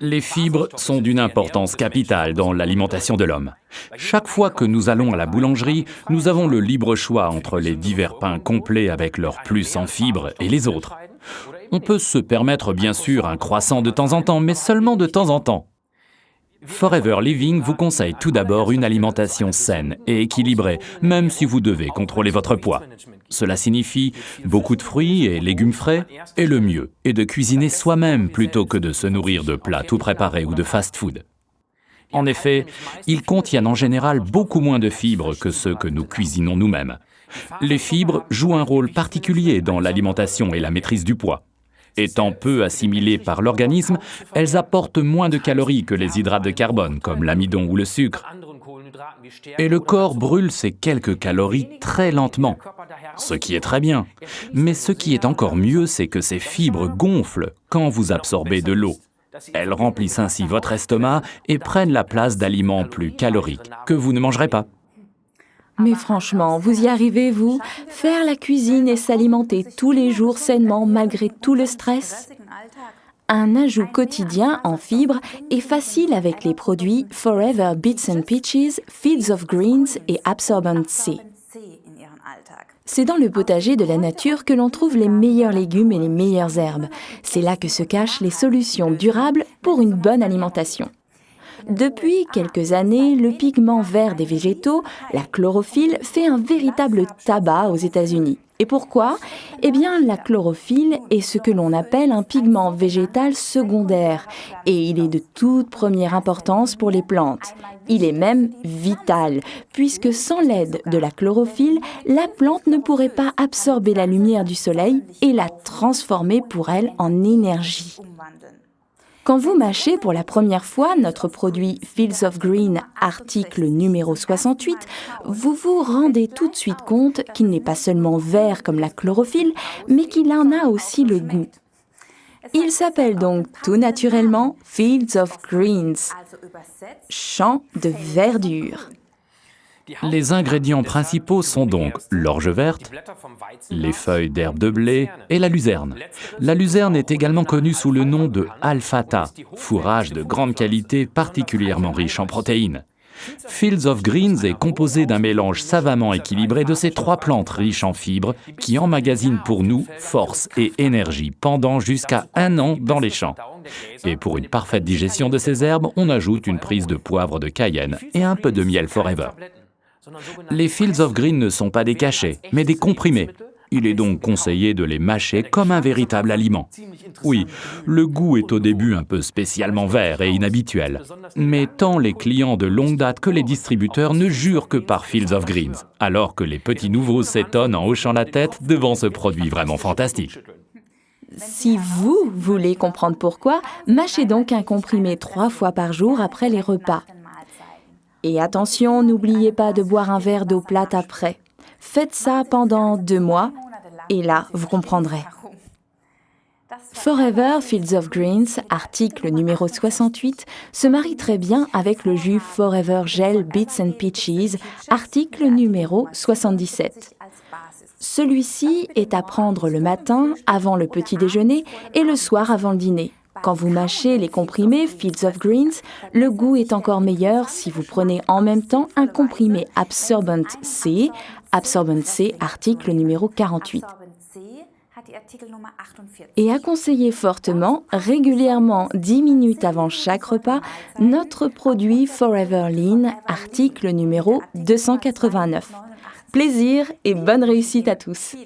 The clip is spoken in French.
Les fibres sont d'une importance capitale dans l'alimentation de l'homme. Chaque fois que nous allons à la boulangerie, nous avons le libre choix entre les divers pains complets avec leur plus en fibres et les autres. On peut se permettre bien sûr un croissant de temps en temps, mais seulement de temps en temps. Forever Living vous conseille tout d'abord une alimentation saine et équilibrée, même si vous devez contrôler votre poids. Cela signifie beaucoup de fruits et légumes frais, et le mieux est de cuisiner soi-même plutôt que de se nourrir de plats tout préparés ou de fast-food. En effet, ils contiennent en général beaucoup moins de fibres que ceux que nous cuisinons nous-mêmes. Les fibres jouent un rôle particulier dans l'alimentation et la maîtrise du poids. Étant peu assimilées par l'organisme, elles apportent moins de calories que les hydrates de carbone, comme l'amidon ou le sucre. Et le corps brûle ces quelques calories très lentement, ce qui est très bien. Mais ce qui est encore mieux, c'est que ces fibres gonflent quand vous absorbez de l'eau. Elles remplissent ainsi votre estomac et prennent la place d'aliments plus caloriques que vous ne mangerez pas. Mais franchement, vous y arrivez, vous? Faire la cuisine et s'alimenter tous les jours sainement malgré tout le stress? Un ajout quotidien en fibres est facile avec les produits Forever Bits and Peaches, Fields of Greens et Absorbent C. C'est dans le potager de la nature que l'on trouve les meilleurs légumes et les meilleures herbes. C'est là que se cachent les solutions durables pour une bonne alimentation. Depuis quelques années, le pigment vert des végétaux, la chlorophylle, fait un véritable tabac aux États-Unis. Et pourquoi? Eh bien, la chlorophylle est ce que l'on appelle un pigment végétal secondaire. Et il est de toute première importance pour les plantes. Il est même vital, puisque sans l'aide de la chlorophylle, la plante ne pourrait pas absorber la lumière du soleil et la transformer pour elle en énergie. Quand vous mâchez pour la première fois notre produit Fields of Green, article numéro 68, vous vous rendez tout de suite compte qu'il n'est pas seulement vert comme la chlorophylle, mais qu'il en a aussi le goût. Il s'appelle donc tout naturellement Fields of Greens, champ de verdure. Les ingrédients principaux sont donc l'orge verte, les feuilles d'herbe de blé et la luzerne. La luzerne est également connue sous le nom de alfalfa, fourrage de grande qualité particulièrement riche en protéines. Fields of Greens est composé d'un mélange savamment équilibré de ces trois plantes riches en fibres qui emmagasinent pour nous force et énergie pendant jusqu'à 1 an dans les champs. Et pour une parfaite digestion de ces herbes, on ajoute une prise de poivre de Cayenne et un peu de miel Forever. Les Fields of Green ne sont pas des cachets, mais des comprimés. Il est donc conseillé de les mâcher comme un véritable aliment. Oui, le goût est au début un peu spécialement vert et inhabituel. Mais tant les clients de longue date que les distributeurs ne jurent que par Fields of Greens, alors que les petits nouveaux s'étonnent en hochant la tête devant ce produit vraiment fantastique. Si vous voulez comprendre pourquoi, mâchez donc un comprimé 3 fois par jour après les repas. Et attention, n'oubliez pas de boire un verre d'eau plate après. Faites ça pendant 2 mois, et là, vous comprendrez. Forever Fields of Greens, article numéro 68, se marie très bien avec le jus Forever Gel Bits and Peaches, article numéro 77. Celui-ci est à prendre le matin, avant le petit déjeuner, et le soir avant le dîner. Quand vous mâchez les comprimés Fields of Greens, le goût est encore meilleur si vous prenez en même temps un comprimé Absorbent C, article numéro 48. Et à conseiller fortement, régulièrement 10 minutes avant chaque repas, notre produit Forever Lean, article numéro 289. Plaisir et bonne réussite à tous.